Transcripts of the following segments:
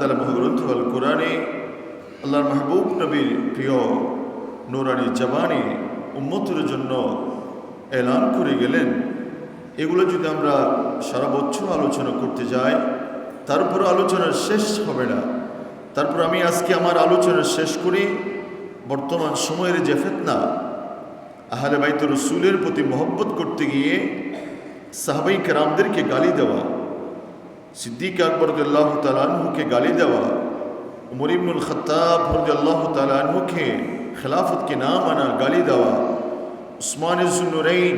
তাআলা মহাগ্রন্থ আল কোরআনে আল্লাহর মাহবুব নবীর প্রিয় নূরানি জবানে উম্মতের জন্য এলান করে গেলেন। এগুলো যদি আমরা সারা বছর আলোচনা করতে যাই, তারপর আলোচনা শেষ হবে না। তারপর আমি আজকে আমার আলোচনা শেষ করি বর্তমান সময়ের যে ফিতনা, আহলে বাইত রাসূলের প্রতি মহব্বত করতে গিয়ে সাহাবাই কেরামদেরকে গালি দেওয়া, সিদ্দিক আকবর রাদিয়াল্লাহু তাআলা আনহুকে গালি দেওয়া, উমর ইবনুল খাত্তাব রাদিয়াল্লাহু তাআলা আনহুকে খেলাফতকে না মানা গালি দেওয়া, উসমান যুন্নুরাইন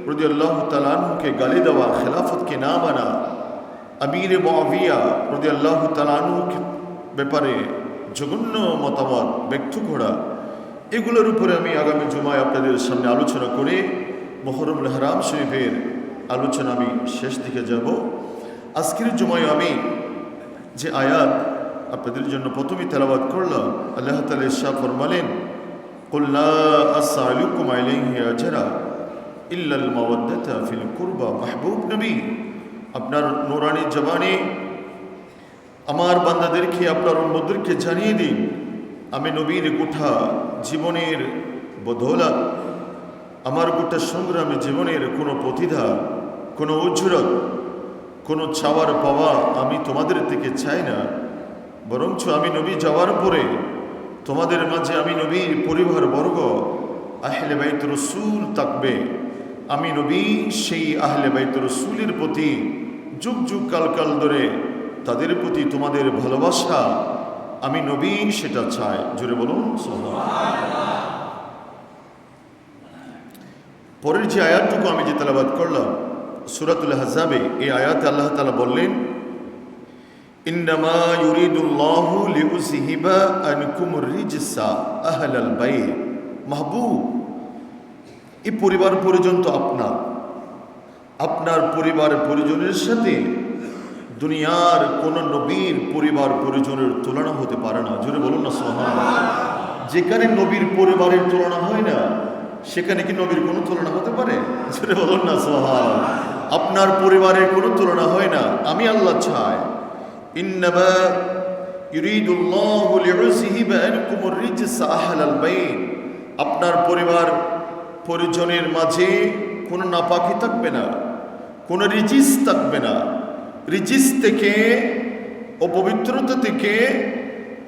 রাদিয়াল্লাহু তাআলা আনহুকে গালি দেওয়া খেলাফতকে না মানা, আমির মুআবিয়া রাদিয়াল্লাহু তাআলা আনহুর ব্যাপারে জঘন্য মতামত ব্যক্ত করা, এগুলোর উপরে আমি আগামী জুমায় আপনাদের সামনে আলোচনা করে মুহররমুল হারাম শরীফের আলোচনা আমি শেষ দিকে যাব। আজকের জুমায় আমি যে আয়াত আপনাদের জন্য প্রথমেই তেলাওয়াত করলাম, আল্লাহ তাআলা ইরশাদ ফরমালেন, কুল লা আসআলুকুম আলাইহি আজরা ইল্লাল মাওয়াদ্দাতা ফিল কুরবা। মাহবুব নবী, আপনার নূরানি জবানে আমার বান্দাদেরকে, আপনার উম্মতদেরকে জানিয়ে দিন, আমি নবীর গোটা জীবনের বদৌলত, আমার গোটা সংগ্রামী জীবনের কোনো প্রতিভা, কোনো উজ্জ্বল, কোনো চাওয়ার পাওয়া আমি তোমাদের থেকে চাই না। বরঞ্চ আমি নবী যাওয়ার পরে তোমাদের মাঝে আমি নবীর পরিবারবর্গ আহলে বাইত রাসূল থাকবে। আমি নবী সেই আহলে বাইত রাসূলের প্রতি যুগ যুগ কাল ধরে তাদের প্রতি তোমাদের ভালোবাসা, আমি নবী সেটা চাই। জোরে বলুন সুবহানাল্লাহ। পরের যে আয়াতটুকু আমি যে তেলাওয়াত করলাম সূরাতুল আহজাবে, এই আয়াতে আল্লাহ তাআলা বললেন, ইন্নামা ইউরিদুল্লাহু লিউযহিবা আনকুমুর রিজসা আহলাল বাইত। মাহবুব, এই পরিবার পরিজন তো আপনার পরিবার পরিজনের সাথে দুনিয়ার কোন নবীর পরিবার পরিজনের তুলনা হতে পারে না। জোরে বলুন না সুবহানাল্লাহ। যেখানে নবীর পরিবারের তুলনা হয় না, সেখানে কি নবীর কোনো তুলনা হতে পারে? জোরে বলুন না সুবহানাল্লাহ। আপনার পরিবারের কোনো তুলনা হয় না, আমি আল্লাহ চাই। ইন্নামা ইউরিদুল্লাহু লিউযহিবা আনকুমুর রিজসা আহলাল বাইত। আপনার পরিবার পরিজনের মাঝে কোনো নাপাকি থাকবে না, কোনো রিজিস থাকবে না। রিজিস থেকে, অপবিত্রতা থেকে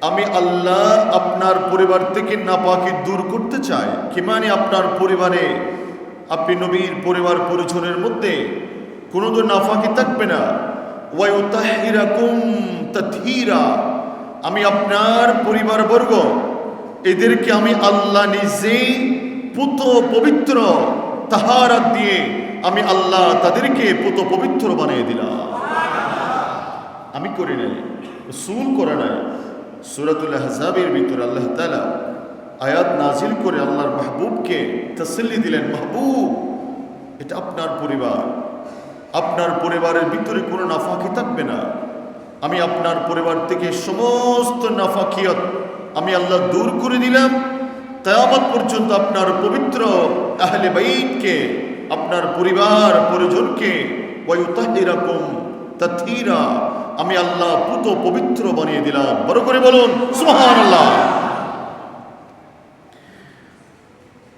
আমি আল্লাহ আপনার পরিবার থেকে নাপাকি দূর করতে চাই। কি মানে? আপনার পরিবারে, আপনি নবীর পরিবার পরিজনের মধ্যে কোনো তো নাপাকি থাকবে না। ওয়া ইউতাহহিরাকুম তাতহীরা। আমি আপনার পরিবারবর্গ এদেরকে আমি আল্লাহ নিজেই পুত পবিত্র তাহারাত দিয়ে আমি আল্লাহ তাদেরকে পুত পবিত্র বানিয়ে দিলাম। আমি করি নাই, রাসূল করে নাই। সূরাতুল আহজাবের ভিতরে আল্লাহ তাআলা আয়াত নাজিল করে আল্লাহর মাহবুবকে তাসাল্লি দিলেন, মাহবুব, এটা আপনার পরিবার, আপনার পরিবারের ভিতরে কোনো নাফাকি থাকবে না। আমি আপনার পরিবার থেকে সমস্ত নাফাকিয়ত আমি আল্লাহ দূর করে দিলাম। কিয়ামত পর্যন্ত আপনার পবিত্র আহলে বাইতকে, আপনার পরিবার পরিজনকে ওয়া ইউতাহহিরাকুম তাতহীরা, আমি আল্লাহ পুত পবিত্র বানিয়ে দিলাম। বড় করে বলুন সুবহানাল্লাহ।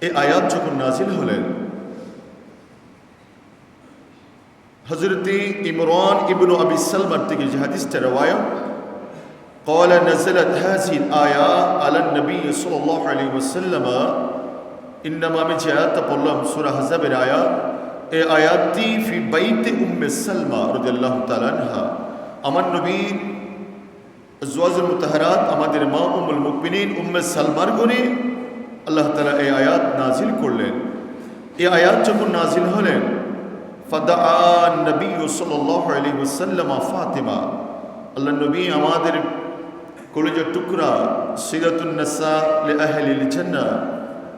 এই আয়াত যখন নাজিল হলেন, হযরত ইমরান ইবনে আবি সালমার থেকে যে হাদিসটা রওয়ায়াত, قال نزلت هذه الآية على النبي صلى الله عليه وسلم। إنما আমি যে আয়াতটা পড়লাম সূরা আহজাবের আয়াত, এই আয়াতটি ফি বাইতে উম্মে সালমা রাদিয়াল্লাহু তাআলা আনহা, আমার নবীর আজওয়াজুল মুতাহহারাত, আমাদের মা উম্মুল মুমিনিন উম্মে সালমার ঘরে আল্লাহ তাআলা এই আয়াত নাজিল করলেন। এই আয়াত যখন নাজিল হলেন, ফাদাআ নবী সাল্লাল্লাহু আলাইহি ওয়াসাল্লাম ফাতিমা, আল্লাহ নবী আমাদের কলিজার টুকরা সিরাতুন নিসা লি আহলিল জান্নাহ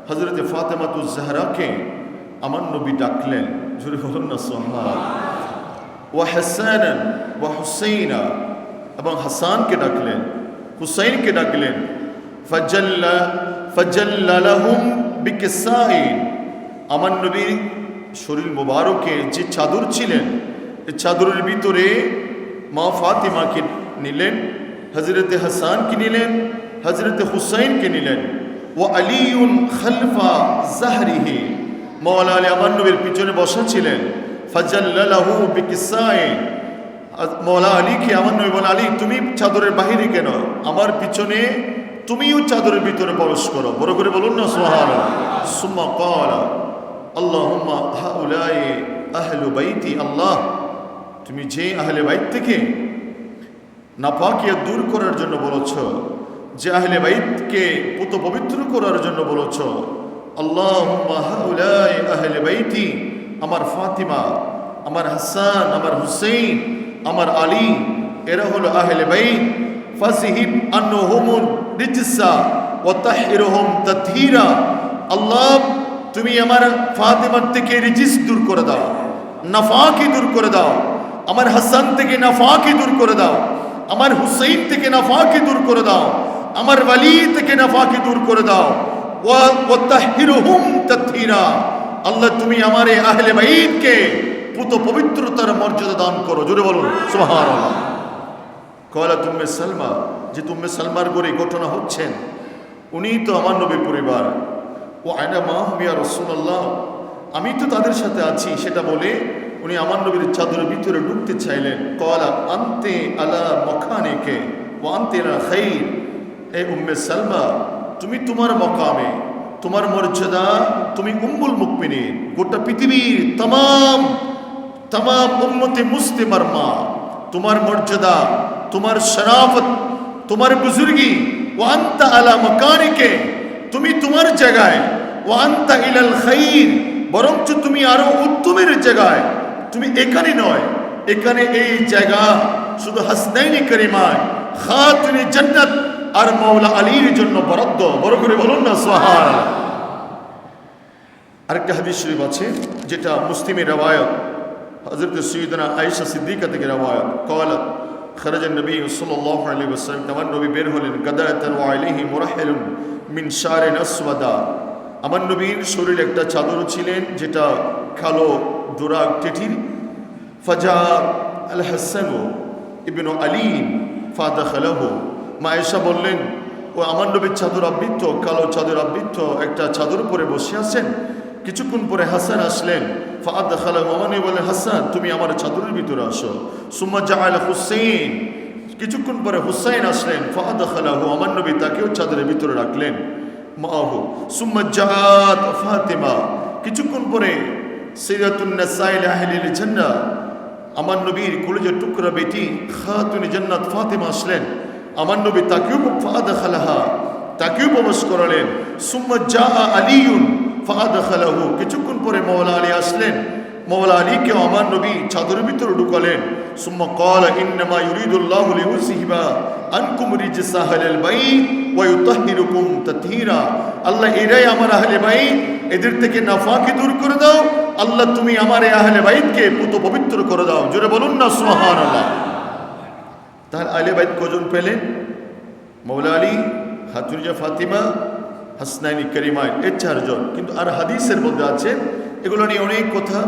হযরত ফাতিমাতুজ জাহরাকে আমার নবী ডাকলেন। জোরে বলুন না সুবহানাল্লাহ। ওয়া হাসানান ওয়া হুসাইনা, এবং হাসানকে ডাকলেন, হুসাইনকে ডাকলেন। ফাজাল্লা লাহুম বিকিসাইন, আমার নবীর শরীর মোবারকে যে চাদর ছিলেন, এই চাদরের ভিতরে মা ফাতিমাকে নিলেন হযরতে হাসানকে নিলেন, হযরতে হুসাইনকে নিলেন। ওয়া আলিউন খালফা যাহরিহি, মাওলা আলী আমার নবীর পিছনে বসা ছিলেন। ফাজাল্লালাহু বিকিসায়ে, মাওলা আলীকে আমার নবী বলেন, আলী তুমি চাদরের বাহিরে কেন, আমার পিছনে তুমিও চাদরের ভিতরে প্রবেশ করো। বড় করে বলুন না সুবহানাল্লাহ। সুম্মা ক্বালা আল্লাহুম্মা হাউলাই আহলু বাইতি, আল্লাহ তুমি যে আহলে বাইত থেকে নাপাকিয়া দূর করার জন্য বলেছ, যে আহলে বাইতকে পুত পবিত্র করার জন্য বলেছ, আল্লাহুম্মা হাউলাই আহলে বাইতি, আমার ফাতিমা, আমার হাসান, আমার হুসাইন, আমার আলী, এরা হলো আহলে বাইত। ফাসিহিব আনহুমুর রিজসা ওয়া তাহহিরহুম তাতহীরা, আল্লাহ তুমি আমার ফাতিমার থেকে রিজিস দূর করে দাও, নাফাকি দূর করে দাও, আমার হাসান থেকে নাফাকি দূর করে দাও, আমার হুসাইন থেকে নাফাকি দূর করে দাও, আমার ওয়ালি থেকে নাফাকি দূর করে দাও। ওয়া তাহহিরহুম তাতহীরা, আল্লাহ তুমি আমার এই আহলে বাইতকে পুত পবিত্রতার মর্যাদা দান করো। জোরে বলুন সুবহানাল্লাহ। কয়লা উম্মে সালমা, যে উম্মে সালমার ঘরে ঘটনা হচ্ছেন, উনি তো আমার নবীর পরিবার। ও আয়না মাহুম ইয়া রাসূলুল্লাহ, আমি তো তাদের সাথে আছি, সেটা বলে উনি আমার নবীর চাদরের ভিতরে ঢুকতে চাইলেন। কয়লা আনতে আলা মকানিকে ওয়া আনতে আলা খাইর, এ উম্মে সালমা তুমি তোমার মকামে, তোমার মর্যাদা, তুমি উম্মুল মুমিনিন, গোটা পৃথিবীর तमाम উম্মতে মুসলিমার মা, তোমার মর্যাদা, তোমার শরাফত, তোমার বুজুর্গি। ওয়া আনতা আলা মাকানিকে, তুমি তোমার জায়গায়। ওয়া আনতা ইলাল খাইর, বরঞ্চ তুমি আরো উত্তমের জায়গায়। তুমি এখানে নয়, এখানে এই জায়গা শুধু হাসনাইনি করিমায় খাতুনে জান্নাত আর মাওলা আলীর জন্য বরাদ্দ। বড় করে বলুন না সুবহানাল্লাহ। আরেকটা হাদিস শরীফ আছে যেটা মুসলিমের রওয়ায়াত, হযরত সাইয়্যিদানা আয়েশা সিদ্দিকা থেকে রওয়ায়াত। ক্বালাত খারাজা নবী সাল্লাল্লাহু আলাইহি ওয়াসাল্লাম, আমার নবী বের হলেন, গাদাতান ওয়া আলাইহি মুরাহিলুন মিন শারিন আসওয়াদা, আমার নবীর শরীরে একটা চাদর ছিলেন যেটা কালো ডোরা টেটির। ফাজা আল হাসান ইবনু আলী ফাদাখালাহু, মা আয়েশা বললেন, ও আমার নবীর চাদর আবৃত, কালো চাদর আবৃত একটা চাদর পরে বসে আছেন। কিছুক্ষণ পরে হাসান আসলেন। ফাদাখালাহু, আমার নবী বললেন, হাসান তুমি আমার চাদরের ভিতরে আসো। সুম্মা জাআল হুসাইন, কিছুক্ষণ পরে হুসাইন আসলেন। ফাদাখালাহু, আমার নবী তাকেও চাদরের ভিতরে রাখলেন। মাহু সুম্মা জাআত ফাতিমা, কিছুক্ষণ পরে সাইয়্যিদাতুন নিসাইল আহলিল জান্নাহ, আমার নবীর কলিজার টুকরা বেটি খাতুনে জান্নাত ফাতিমা আসলেন। আমার নবী তাকেও ফাদাখালাহা, তাকেও প্রবেশ করালেন। সুম্মা জাআ আলীউন ফাদাখালাহু, কিছুক্ষণ পরে মাওলা আলী আসলেন। মাওলা আলীকে আমার নবী চাদরের ভিতরে ঢুকালেন। সুম্মা ক্বালা ইন্নামা ইউরিদুল্লাহু লিইউযহিবা আনকুম রিজসা আহলিল বাইত ওয়া ইউতাহহিরুকুম তাতহীরা, আল্লাহ এরাই আমার আহলে বাইত, এদের থেকে নাফাকি দূর করে দাও। আল্লাহ তুমি আমার এই আহলে বাইতকে পুত পবিত্র করে দাও। জোরে বলুন না সুবহানাল্লাহ। তাহলে আহলে বাইত কজন পেলেন? মাওলা আলী, খাতুজা ফাতিমা, হাসনাইনি করিমাইন, এই চারজন। কিন্তু আর হাদিসের মধ্যে আছে, এগুলো নিয়ে অনেক কথা।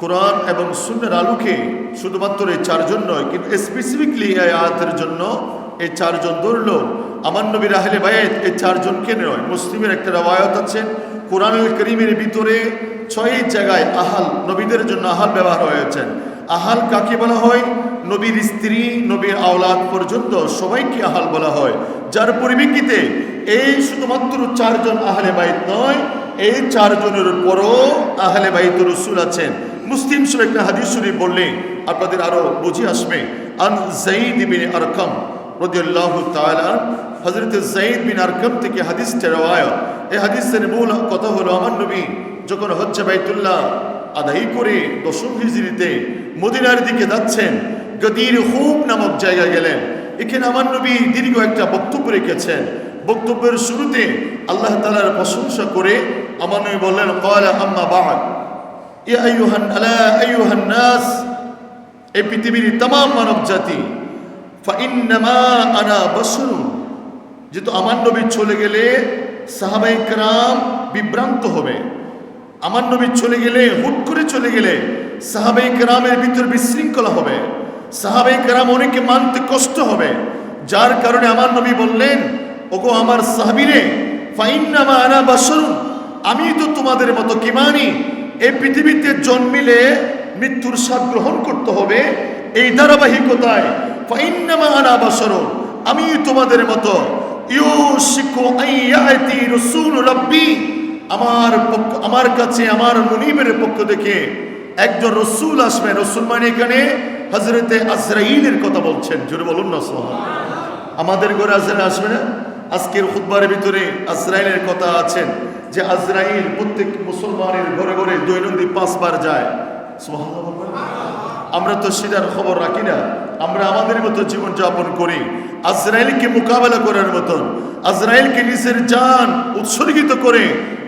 কোরআন এবং সুন্নাহর আলোকে শুধুমাত্র এই চারজন নয়, কিন্তু স্পেসিফিকলি এই আয়াতের জন্য এই চারজন ধরল। আমার নবীর আহলে বাইত এই চারজনকে নয়। মুসলিমের একটা রওয়ায়াত আছে, কোরআনুল কারীমের ভিতরে 6 জায়গায় আহাল, নবীদের জন্য আহাল ব্যবহার হয়েছে। আহাল কাকে বলা হয়? নবীর স্ত্রী, নবীর আওলাদ পর্যন্ত সবাইকে আহাল বলা হয়। যার পরিপ্রেক্ষিতে এই শুধুমাত্র 4 জন আহলে বাইত নয়, এই 4 জনের পরও আহলে বাইত রাসূল আছেন। মুসলিম শরীফ একটা হাদিস শরীফ বললে আপনাদের আরো বুঝে আসবে। আন যায়েদ বিন আরকাম রাদিয়াল্লাহু তাআলা, হযরত যায়েদ বিন আরকাম থেকে হাদিসটা রওয়ায়াত। এই হাদিসের মূল কথা হলো, আমার নবী যখন হজ্জে বাইতুল্লাহ আদায় করে 10ম হিজরিতে মদিনার দিকে যাচ্ছেন, গদির খুব নামক জায়গায় গেলেন। এখানে আমার নবী দীর্ঘ একটা বক্তব্য রেখেছেন। বক্তব্যের শুরুতে আল্লাহ তাআলার প্রশংসা করে আমার নবী বললেন, ক্বালা আম্মা বা'দ ইয়া আইয়ুহান নাস, এই পৃথিবীর तमाम মানব জাতি, ফাইন্নামা আনা বাশরুন, যেহেতু আমার নবী চলে গেলে সাহাবায়ে কেরাম বিভ্রান্ত হবে। আমার নবী চলে গেলে, হুট করে চলে গেলে সাহাবায়ে কেরামের ভিতর বিশৃঙ্খলা হবে, সাহাবায়ে কেরাম অনেকে মানতে কষ্ট হবে। যার কারণে আমার নবী বললেন, ওগো আমার সাহাবীরে, ফাইন্নামা আনা বাশারুন, আমি তো তোমাদের মতো। কি মানি? এই পৃথিবীতে জন্মিলে মৃত্যুর স্বাদ গ্রহণ করতে হবে, এই ধারাবাহিকতায় ফাইন্নামা আনা বাশারুন, আমি তোমাদের মতো। ইউশিকু আইয়াতি রাসূল রাব্বি, আমার কাছে আমার মুনিবের পক্ষ থেকে একজন রসুল আসবেন। রসুল মানে এখানে হযরতে আজরাইলের কথা বলছেন। জোরে বলুন না সুবহানাল্লাহ। আমাদের ঘরে আজরাইল আসবে না? আজকের খুতবার ভিতরে আজরাইলের কথা আছেন যে আজরাইল প্রত্যেক মুসলমানের ঘরে ঘরে দৈনন্দিন 5 বার যায়। সুবহানাল্লাহ বলবেন। আমরা তো সেটার খবর রাখি না, আমরা আমাদের মতো জীবন যাপন করি। আজরাইলকে মোকাবেলা করার মতন, আজরাইলকে নিজের জান উৎসর্গিত করে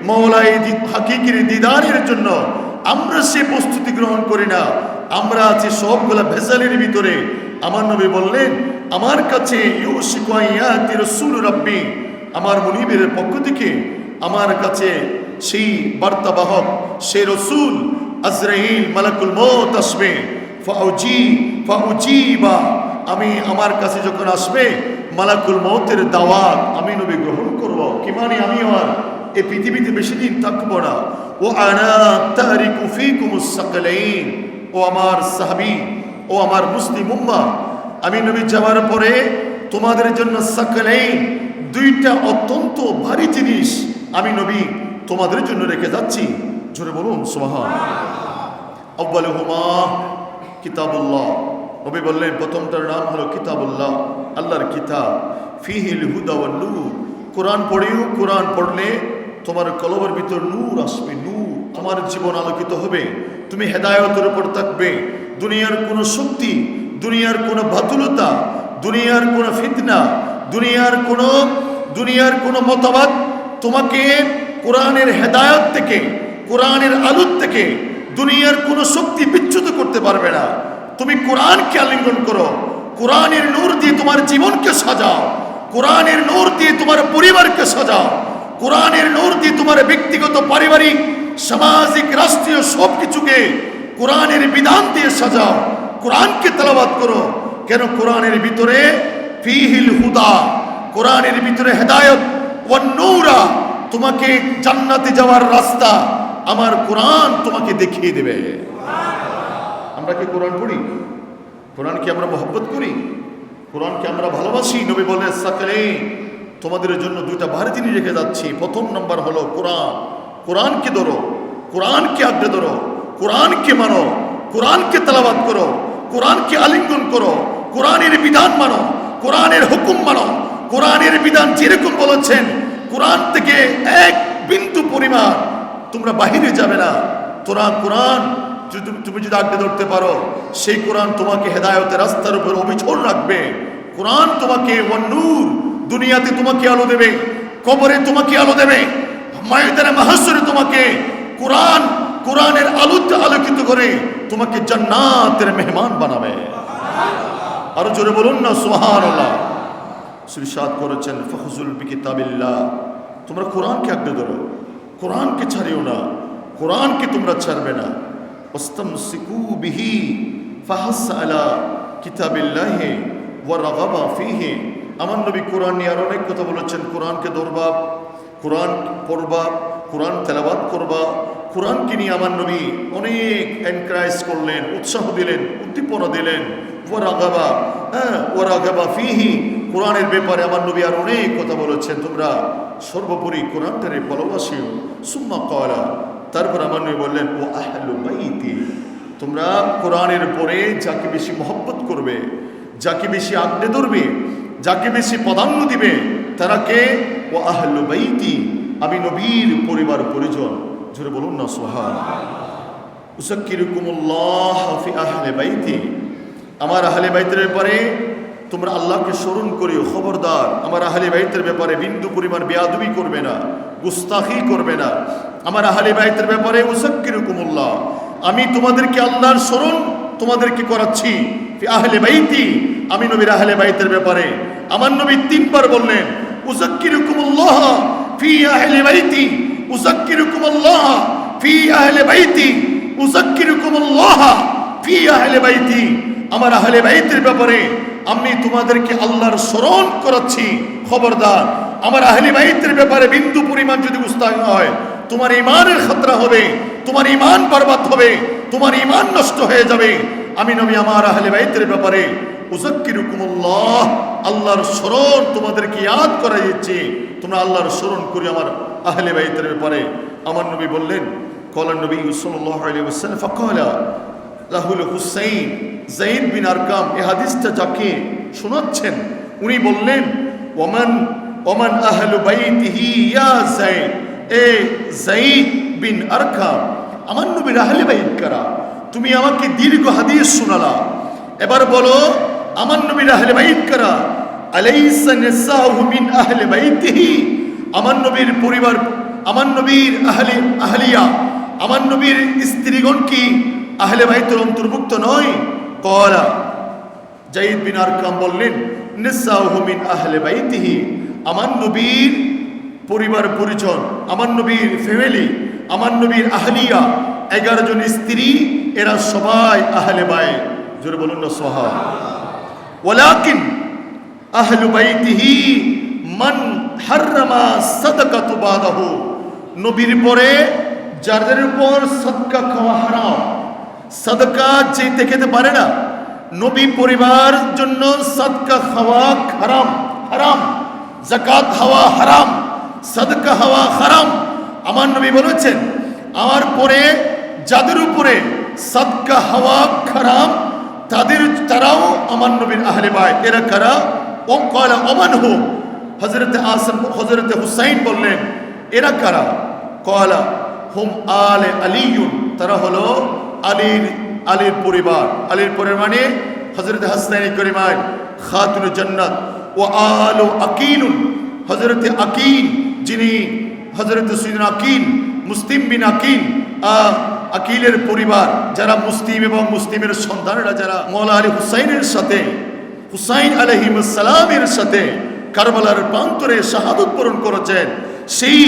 মওলাই হাকিকির দিদারের জন্য আমরা সে প্রস্তুতি গ্রহণ করি না। আমরা আছি সবগুলা ভেজালের ভিতরে। আমার নবী বললেন, আমার কাছে ইউশিকু আইয়াতি রাসূল রাব্বি, আমার মুনিবের পক্ষ থেকে আমার কাছে সেই বার্তাবাহক, সেই রসুল আজরাইল মালাকুল মউত আসবে। ফাউজিবা, আমি আমার কাছে যখন আসবে মালাকুল মউতের দাওয়াত আমি নবী গ্রহণ করব। কি মানে? আমি আর এই পৃথিবীতে বেশি দিন থাকবো না। ও আনা তারিকু ফিকুমুস সাকালাইন, ও আমার সাহাবী, ও আমার মুসলিম উম্মাহ, আমি নবী যাওয়ার পরে তোমাদের জন্য সাকালাইন, দুইটা অত্যন্ত ভারী জিনিস আমি নবী তোমাদের জন্য রেখে যাচ্ছি। জোরে বলুন সুবহানাল্লাহ। আউয়ালুহুমা কিতাবুল্লাহ, নবী বললেন প্রথমটার নাম হলো কিতাবুল্লাহ, আল্লাহর কিতাব। ফিহিল হুদা ওয়ান নূর, কোরআন পড়িও, কোরআন পড়লে তোমার কলবের ভিতর নূর আসবে, নূর, তোমার জীবন আলোকিত হবে, তুমি হেদায়েতের উপর থাকবে। দুনিয়ার কোনো শক্তি, দুনিয়ার কোনো বাতুলতা, দুনিয়ার কোনো ফিতনা, দুনিয়ার কোনো মতবাদ তোমাকে কোরআনের হেদায়েত থেকে, কোরআনের আলোর থেকে দুনিয়ার কোনো শক্তি বিচ্যুত করতে পারবে না। তুমি কোরআনকে আলিঙ্গন করো, কোরআনের নূর দিয়ে তোমার জীবনকে সাজাও, কোরআনের নূর দিয়ে তোমার পরিবারকে সাজাও, কোরআনের নূর দিয়ে তোমার ব্যক্তিগত, পারিবারিক, সামাজিক, রাষ্ট্রীয় সব কিছুকে কোরআনের বিধান দিয়ে সাজাও। কোরআনকে তেলাওয়াত করো। কেন? কোরআনের ভিতরে ফিহিল হুদা, কোরআনের ভিতরে হেদায়েত, ওয়ান নূরা, তোমাকে জান্নাতে যাওয়ার রাস্তা আমার কোরআন তোমাকে দেখিয়ে দেবে। আমরা কি কোরআন পড়ি? কোরআনকে আমরা মহব্বত করি? কোরআনকে আমরা ভালোবাসি? নবী বলেন, সাকালাইন, তোমাদের জন্য দুইটা ভারী জিনিস রেখে যাচ্ছি। প্রথম নম্বর হলো কোরআন। কোরআনকে ধরো, কোরআনকে আঁকড়ে ধরো, কোরআনকে মানো, কোরআনকে তেলাওয়াত করো, কোরআনকে আলিঙ্গন করো, কোরআনের বিধান মানো, কোরআনের হুকুম মানো। কোরআনের বিধান যেরকম বলেছেন, কোরআন থেকে এক বিন্দু পরিমাণ তোমরা বাহিরে যাবে না। কোরআন তুমি যদি আঁকড়ে ধরতে পারো, সেই কোরআন তোমাকে হেদায়েতের রাস্তার উপর অবিচল রাখবে। কোরআন তোমাকে ওয়ান নূর, দুনিয়াতে তোমাকে আলো দেবে, কবরে তোমাকে আলো দেবে, ময়দানে মাহশরে তোমাকে কোরআনের আলোতে আলোকিত করে তোমাকে জান্নাতের মেহমান বানাবে। আরো জোরে বলুন না সুবহানাল্লাহ। ইরশাদ করেছেন, ফাখুজুল বিকিতাবিল্লাহ, তোমরা কোরআনকে আঁকড়ে ধরো, কোরআনকে ছাড়িও না, কোরআনকে তোমরা ছাড়বে না। ওয়াস্তামসিকু বিহি ফাহাস আলা কিতাবিল্লাহি ওয়া রাগাবা ফিহি। আমার নবী কোরআন নিয়ে আর অনেক কথা বলেছেন। কোরআনকে ধরবা, কোরআন পড়বা, কোরআন তেলাওয়াত করবা। কোরআনকে নিয়ে আমার নবী অনেক এনকারেজ করলেন, উৎসাহ দিলেন, উদ্দীপনা দিলেন। ওয়া রাগাবা ফিহি, কোরআনের ব্যাপারে আমার নবী আর অনেক কথা বলেছেন। তোমরা সর্বোপরি কোরআনটারে ভালোবাসিও। সুম্মা ক্বালা, তারপর আমার নবী বললেন, ও আহলু বাইতি, তোমরা কোরআনের পরে যাকে বেশি মহব্বত করবে, যাকে বেশি আঁকড়ে ধরবে, যাকে বেশি প্রাধান্য দিবে, তারা কে? ও আহলু বাইতি, আমি নবীর পরিবার পরিজন। জোরে বলুন না সুবহানাল্লাহ। উযাক্কিরুকুমুল্লাহ ফি আহলি বাইতি, আমার আহলে বাইতের ব্যাপারে তোমরা আল্লাহকে স্মরণ করিও। খবরদার, আমার আহলে বাইতের ব্যাপারে বিন্দু পরিমাণ বেয়াদবি করবে না, গুস্তাখি করবে না। আমার আহলে বাইতের ব্যাপারে উযাক্কিরুকুমুল্লাহ, আমি তোমাদেরকে আল্লাহর স্মরণ তোমাদেরকে করাচ্ছি। ফি আহলি বাইতি, আমি নবীর আহলে বাইতের ব্যাপারে আমার নবী 3 বার বললেন, উযাক্কিরুকুমুল্লাহ ফি আহলি বাইতি, উযাক্কিরুকুমুল্লাহ ফি আহলি বাইতি, উযাক্কিরুকুমুল্লাহ ফি আহলি বাইতি। আমার আহলে বাইতের ব্যাপারে আমি তোমাদেরকে আল্লাহর স্মরণ করাচ্ছি, খবরদার আমার আহলে বাইতের ব্যাপারে বিন্দু পরিমাণ যদি গুস্তাখি হয়, তোমার ঈমানের খতরা হবে, তোমার ঈমান বরবাদ হবে, তোমার ঈমান নষ্ট হয়ে যাবে। আমি নবী আমার আহলে বাইতের ব্যাপারে উযাক্কিরুকুমুল্লাহ, আল্লাহর স্মরণ তোমাদেরকে ইয়াদ করা দিচ্ছি, তোমরা আল্লাহর স্মরণ করি আমার আহলে বাইতের ব্যাপারে। আমার নবী বললেন, ক্বালা নবী সাল্লাল্লাহু আলাইহি ওয়াসাল্লাম ফাকালা লাহুল হুসাইন যায়েদ বিন আরকাম, এই হাদিসটা যাকে শোনাচ্ছেন উনি বললেন, ওমান আহলু বাইতিহি ইয়া যায়েদ, এ যায়েদ বিন আরকাম, আমার নবীর আহলে বাইত কারা? তুমি আমাকে দীর্ঘ হাদিস শোনালা, এবার বলো আমার নবীর আহলে বাইত কারা? আলাইসা নিসাউ মিন আহলি বাইতিহি, আমার নবীর পরিবার, আমার নবীর আহলিয়া, আমার নবীর স্ত্রীগণ কি আহলে বাইতের অন্তর্ভুক্ত নয়? ক্বালা, যায়েদ বিন আরকাম বললেন, নিসাউ মিন আহলি বাইতিহি, আমার নবীর পরিবার পরিজন, আমার নবীর ফ্যামিলি, আমার নবীর আহলিয়া 11 জন স্ত্রী, এরা সবাই আহলে বাইত। জোরে বলুন না সুবহান। ওয়ালাকিন আহলু বাইতিহি মান হাররামা সাদাকাতু বাদাহু, নবীর পরে যাদের উপর সাদকা খাওয়া হারাম, সাদকা যে খেতে পারে না, নবী পরিবার জন্য সাদকা খাওয়া হারাম, হারাম, যাকাত খাওয়া হারাম, সাদকা খাওয়া হারাম। আমার নবী বলেছেন, আমার পরে যাদের উপরে সাদকা খাওয়া হারাম, তারাও আমার নবীর আহলে বাইত। এরা কারা? ও ক্বালা ওমান হুম, হযরত আসম হযরত হুসাইন বললেন, এরা কারা? ক্বালা হুম আলে আলিয়ুন, তারা হলো আলীর পরিবার। আলীর পরিবার মানে হযরত হাসান করিমায় খাতুনুল জান্নাত। ও আলু আকিলুন, হযরত আকিল, যিনি হযরত সাইয়্যিদনা আকিল, মুসলিম বিন আকিল, আকিলের পরিবার, যারা মুসলিম এবং মুসলিমের সন্তানেরা যারা মওলা আলী হুসাইনের সাথে, হুসাইন আলাইহিস সালামের সাথে কারবালার প্রান্তরে শাহাদত বরণ করেছেন, সেই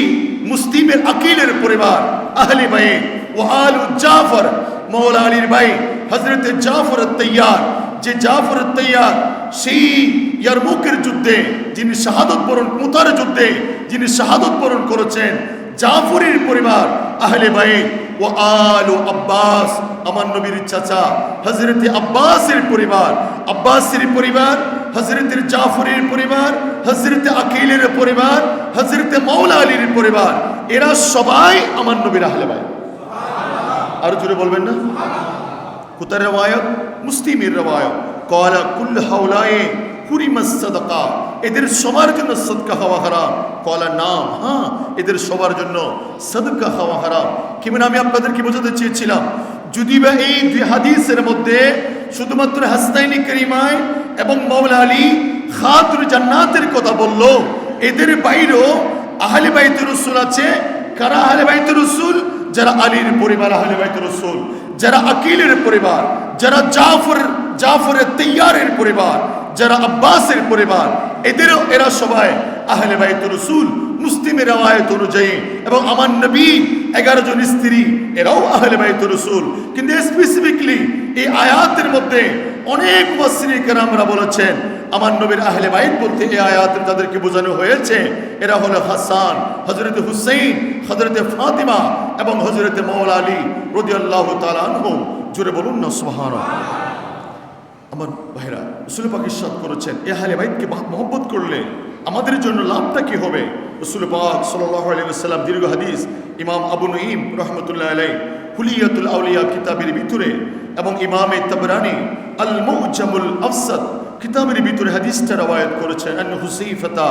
মুসলিমের আকিলের পরিবার আহলে বাইত। ও আলু জাফর, মওলা আলীর ভাই হযরত জাফর আত-তাইয়ার, যে জাফর আত-তাইয়ার সেই ইয়ারমুকের যুদ্ধে যিনি শাহাদত বরণ, মুতার যুদ্ধে যিনি শাহাদত বরণ করেছেন, জাফরের পরিবার আহলে বাইত। ও আলু আব্বাস, আমার নবীর চাচা হযরত আব্বাসের পরিবার, আব্বাসের পরিবার, হযরত জাফরের পরিবার, হযরত আকিলের পরিবার, হযরত মওলা আলীর পরিবার, এরা সবাই আমার নবীর আহলে বাইত। আর জোরে বলবেন না? কোথায় রওয়ায়াত? মুসলিমের রওয়ায়াত। ক্বালা কুল্লু হাউলাই হুরিমাস সাদাকা, এদের সবার জন্য সাদকা খাওয়া হারাম। ক্বালা নাম, হ্যাঁ, এদের সবার জন্য সাদকা খাওয়া হারাম। কেমন আমি আপনাদেরকে বোঝাতে চেয়েছিলাম, যদি বা এই দুই হাদিসের মধ্যে শুধুমাত্র হাসনাইনি করিমায় এবং মওলা আলী খাতুনুল জান্নাতের কথা বললো, এদের বাইরেও আহলে বাইতুর রাসূল আছে। কারা আহলে বাইতুর রাসূল? যারা আলীর পরিবার আহলে বাইতুর রাসূল, যারা আকিলের পরিবার, যারা জাফরের তাইয়ারের পরিবার, যারা আব্বাসের পরিবার, এরা সবাই আহলে বাইতুর রাসূল মুসলিমের রওয়ায়াত অনুযায়ী। এবং আমার নবী 11 জন স্ত্রী, এরাও আহলে বাইতুর রাসূল। কিন্তু স্পেসিফিকলি এই আয়াতের মধ্যে অনেক মুফাসসিরিন কেরামরা বলেছেন, আমার নবীর আহলে বাইত বলতে এই আয়াতে তাদেরকে বোঝানো হয়েছে এরা হলো হাসান, হযরত হুসাইন, হযরত ফাতিমা এবং হযরত মওলা আলী রাদিয়াল্লাহু তাআলা আনহুম। জোরে বলুন না সুবহানাল্লাহ। আমার ভাইরা, রাসূল পাক ইরশাদ করেছেন, এই আহলে বাইতকে মহব্বত করলে আমাদের জন্য লাভটা কি হবে? রাসূল পাক সাল্লাল্লাহু আলাইহি ওয়াসাল্লাম দীর্ঘ হাদিস, ইমাম আবু নঈম রাহমাতুল্লাহ আলাইহি হুলিয়াতুল আউলিয়া কিতাবের ভিতরে এবং ইমামে তাবরানী আল মু'জামুল আফসাদ কিতাবের ভিতরে হাদিসটা রওয়ায়াত করেছেন, আন হুসাইফা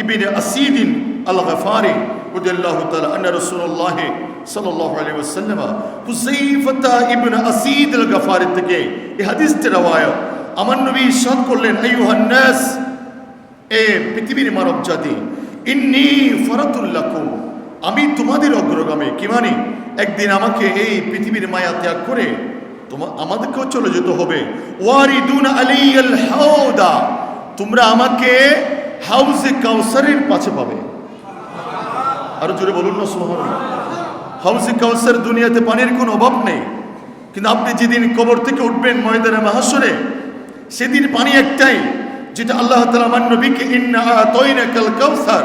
ইবনে আসিদ আল গফারি রাদিয়াল্লাহু তাআলা আন্না রাসূলুল্লাহ সাল্লাল্লাহু আলাইহি ওয়াসাল্লাম হুসাইফা ইবনে আসিদ আল গফারি থেকে এই হাদিসটা রওয়ায়াত। আমার নবী ইরশাদ করলেন, আইয়ুহান নাস, এ পৃথিবীর মানব জাতি, ইন্নী ফারাতুল লাকুম, আমি তোমাদের অগ্রগামী। কি মানে? একদিন আমাকে এই পৃথিবীর মায়া ত্যাগ করে আমাদেরকেও চলে যেতে হবে। ওয়ারিদুনা আলাইয়াল হাউদা, তোমরা আমাকে হাউজে কাউসারের পাশে পাবে। আর জোরে বলুন না সুবহানাল্লাহ। হাউজে কাউসার, দুনিয়াতে পানির কোনো অভাব নেই, কিন্তু আপনি যেদিন কবর থেকে উঠবেন ময়দানে মাহশরে, সেদিন পানি একটাই, যেটা আল্লাহ তাআলা আমার নবীকে ইন্না আতাইনাকাল কাউসার,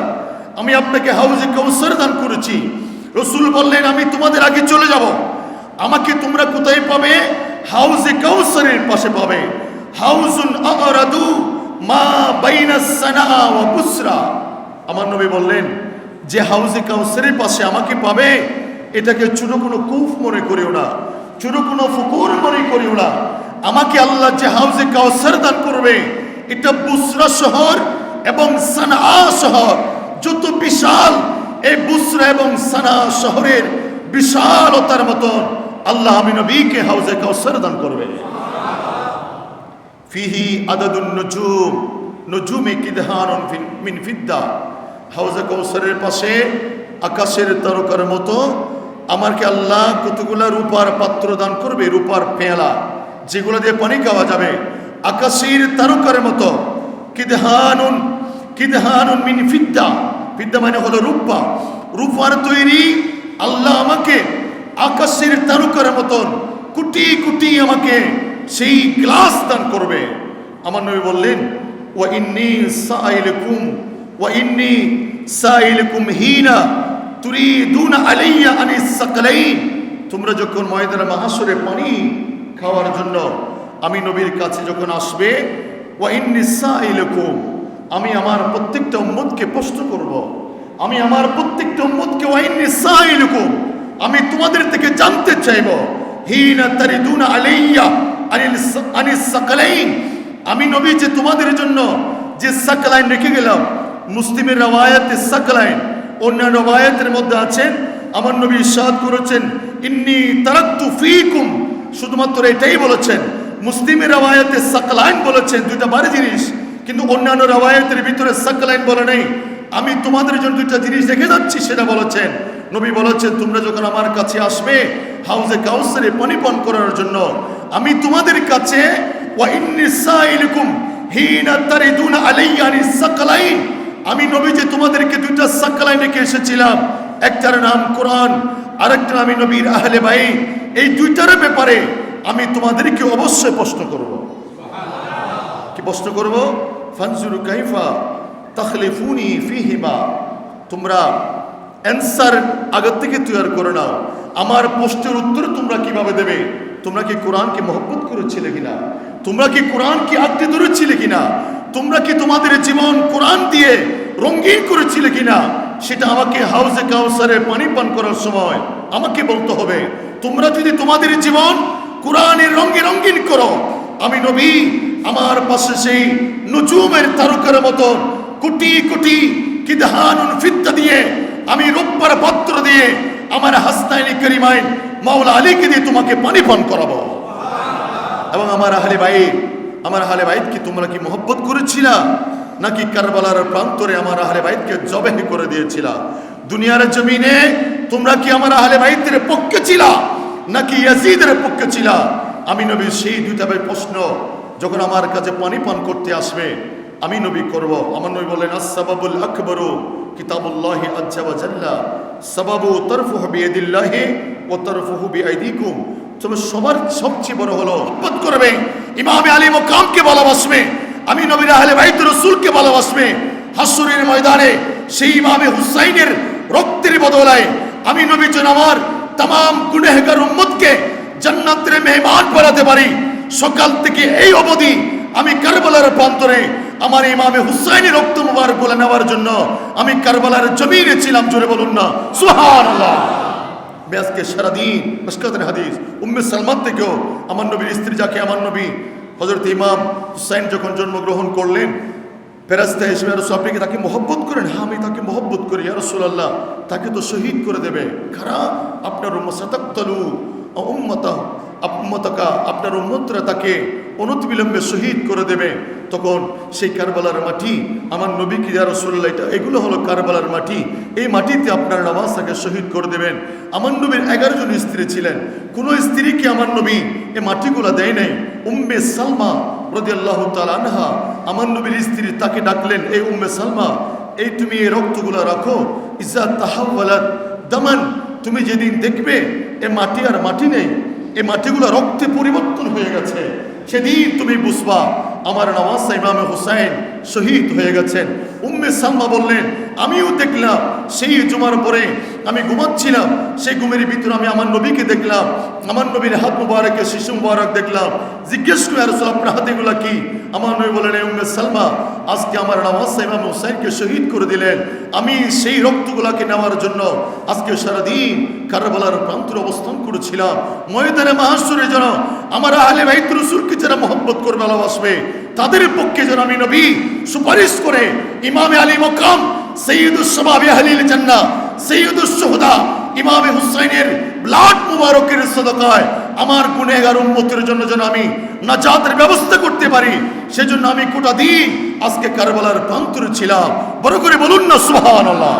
আমি আপনাকে হাউজে কাউসার দান করেছি। রাসূল বললেন আমি তোমাদের আগে চলে যাব, আমাকে তোমরা কোথায় পাবে? হাউজে কাউসারের পাশে পাবে। হাউজুন আরাদু মা বাইনাস সানা ওয়া বুসরা। আমার নবী বললেন যে হাউজে কাউসারের পাশে আমাকে পাবে, এটাকে ছোট কোনো কূপ মনে করিও না, ছোট কোনো পুকুর মনে করিও না। আমাকে আল্লাহ যে হাউজে কাউসার দান করবে, এটা বুসরা শহর এবং সানা শহর যত বিশাল, এই বুসরা এবং সানা শহরের বিশালতার মতন আল্লাহ আমি নবীকে হাউজে কাউসার দান করবে। ফিহি আদাদুন নুজুম নুজুমে কিদহানুন মিন ফিদ্দা। হাউজে কাউসারের পাশে আকাশের তারকার মতো আমাকে আল্লাহ কতগুলা রূপার পাত্র দান করবে, রূপার পেয়ালা, যেগুলো দিয়ে পানি খাওয়া যাবে, আকাশের তারকার মতো। কিদহানুন কিদহানুন মিন ফিদ্দা, ফিদ্দা মানে হলো রূপা, রূপার তৈরি আল্লাহ আমাকে আকাশের তারকার মতন কোটি কোটি আমাকে সেই গ্লাস দান করবে। আমার নবী বললেন ওয়া ইন্নী সাইলুকুম হিনা তুরিদুনা আলাইয়া আনিস সাকলাইন। তোমরা যখন ময়দানে মাহশরে পানি খাওয়ার জন্য আমি নবীর কাছে যখন আসবে, ওয়া ইন্নী সাইলুকুম, আমি আমার প্রত্যেকটা উম্মতকে প্রশ্ন করব, আমি আমার প্রত্যেকটা উম্মতকে ওয়া ইন্নী সাইলুকুম, আমি তোমাদের থেকে জানতে চাইব, হিনা তারিদুনা আলাইয়া আনিস সাকলাইন, আমি নবী যে তোমাদের জন্য যে সাকলাইন রেখে গেলাম। মুসলিমের রওয়ায়াতে সাকলাইন, অন্যান্য রওয়ায়াতের মধ্যে আছেন আমার নবী ইরশাদ করেছেন ইন্নী তারাকতু ফীকুম, শুধুমাত্র এটাই বলেছেন। মুসলিমের রওয়ায়াতে সাকলাইন বলেছেন, দুইটা বাড়ি জিনিস, কিন্তু অন্যান্য রওয়ায়াতের ভিতরে সাকলাইন বলে নেই। আমি তোমাদের জন্য দুইটা জিনিস রেখে যাচ্ছি সেটা বলেছেন। নবী বলেছেন তোমরা যখন আমার কাছে আসবে হাউজে কাউসারে পানি পান করার জন্য, আমি তোমাদের কাছে ওয়া ইন্নী সাইলুকুম হিনা তারিদুনা আলাইয়া আনিস সাকলাইন, আমি নবী যে তোমাদেরকে দুইটা সাকলাইন রেখে এসেছিলাম, একটার নাম কোরআন, আরেকটা আমি নবীর আহলে বাইত, এই দুইটার ব্যাপারে আমি তোমাদেরকে অবশ্যই প্রশ্ন করব। কি প্রশ্ন করব? ফানজুরু কাইফা তাখলিফুনি ফিহিমা, তোমরা অ্যান্সার আগের থেকে তৈরি করে নাও, আমার প্রশ্নের উত্তর তোমরা কিভাবে দেবে। তোমরা কি কোরআনকে মহব্বত করেছিলে কিনা? তোমরা কি কোরআনকে আঁকড়ে ধরেছিলে কিনা? তোমরা কি তোমাদের জীবন কোরআন দিয়ে রঙিন করেছিলে কিনা? সেটা আমাকে হাউজে কাউসারে পানি পান করার সময় আমাকে বলতে হবে। তোমরা যদি তোমাদের জীবন কোরআনের রঙে রঙিন করো, আমি নবী আমার পাশে সেই নুজুমের তারকার মতো কোটি কোটি কিদহানুন ফিদ্দা দিয়ে, আমি রূপার পাত্র দিয়ে আমার হাসনাইনি করিমাইন মাওলা আলীকে দিয়ে তোমাকে পানি পান করাবো। এবং আমার আহলে বাইত কি তোমরা কি মহব্বত করেছিলা, নাকি কারবালার প্রান্তরে আমার আহলে বাইতকে জবেহ করে দিয়েছিলা? দুনিয়ার জমিনে তোমরা কি আমার আহলে বাইতের পক্ষে ছিলা, নাকি ইয়াজিদের পক্ষে ছিলা? আমি নবী সেই দুইটা প্রশ্ন যখন আমার কাছে পানি পান করতে আসবে আমি নবী করব। আমার নবী বলেন আসসাবাবুল আকবরু কিতাবুল্লাহি আজ্জা ওয়া জাল্লা, সাবাবু তারফুহু বিয়াদিল্লাহি ওয়া তারফুহু বিআইদিকুম। তবে সবার সবচেয়ে বড় হলো মহব্বত করবে, ইমামে আলী মুকামকে ভালোবাসবে, আমি নবীর আহলে বাইত রাসূলকে ভালোবাসবে। হাসরের ময়দানে সেই ইমামে হুসাইনের রক্তের বদলায় আমি নবী যেন আমার तमाम গুনাহগার উম্মতকে জান্নাতের মেহমান বানাতে পারি। সকাল থেকে এই অবধি আমি কারবালার প্রান্তরে আমার ইমামে হুসাইনের রক্ত মুবারক বলে নেওয়ার জন্য আমি কারবালার জমিনে ছিলাম। জোরে বলুন না সুবহানাল্লাহ। আজকে সারাদিন মিশকাতের হাদিস উম্মে সালমান থেকেও আমার নবীর স্ত্রী, যাকে আমার নবী হযরত ইমাম হুসাইন যখন জন্মগ্রহণ করলেন, ফেরেশতা হিসেবে রাসূল আপনি কি তাকে মহব্বত করেন? হ্যাঁ আমি তাকে মহব্বত করি ইয়া রাসূলুল্লাহ। তাকে তো শহীদ করে দেবে, কারণ আপনার উম্মত সাতাকতালু উম্মতাকা, আপনার উম্মতরা তাকে অনতিবিলম্বে শহীদ করে দেবে। তখন সেই কারবালার মাটি আমার নবী কি ইয়া রাসূলুল্লাহ, এগুলো হলো কারবালার মাটি, এই মাটিতে আপনার নামাজ তাকে শহীদ করে দেবেন। আমার নবীর 11 জন স্ত্রী ছিলেন, কোন স্ত্রীকে আমার নবী এই মাটিগুলো দেয় নাই। উম্মে সালমা রাদিয়াল্লাহু তাআলা আনহা আমার নবীর স্ত্রী, তাকে ডাকলেন এই উম্মে সালমা, এই তুমি এই রক্তগুলো রাখো, ইজা তাহাওয়ালাত দামান, তুমি যেদিন দেখবে এ মাটি আর মাটি নেই, এই মাটিগুলো রক্তে পরিবর্তন হয়ে গেছে, সেদিন তুমি বুঝবা আমার নওয়াজ ইমামে হুসাইন শহীদ হয়ে গেছেন। উম্মে সালমা বললেন, আমিও দেখলাম সেই জুমার পরে আমি ঘুমাচ্ছিলাম, সেই ঘুমের ভিতরে আমি আমার নবীকে দেখলাম, আমার নবীর হাত মুবারকে শিশু মুবারক দেখলাম। জিজ্ঞেস করে আর রাসূল আপনার হাতেগুলো কি? আমার নবী বলেন, উম্মে সালমা, আজকে আমার নওয়াজ ইমাম হুসাইনকে শহীদ করে দিলেন, আমি সেই রক্তগুলাকে নেওয়ার জন্য আজকে সারাদিন কারবালার প্রান্তরে অবস্থান করেছিলাম। ময়দানে মাহশরে যেন আমার আহলে বাইত রাসূলকে যারা মহব্বত করবে, ভালোবাসবে, তাদের পক্ষে যেন আমি নবী সুপারিশ করে ইমামে আলী মকাম সৈয়দুস শাবাবি আহলিল জান্নাহ সৈয়দুস শুহাদা ইমামে হুসাইনের ব্লাড মুবারকের সাদাকায় আমার গুনাহগার উম্মতের জন্য যেন আমি নাজাতের ব্যবস্থা করতে পারি, সেজন্য আমি গোটা দিন আজকে কারবালার প্রান্তরে ছিলাম। বড় করে বলুন না সুবহানাল্লাহ।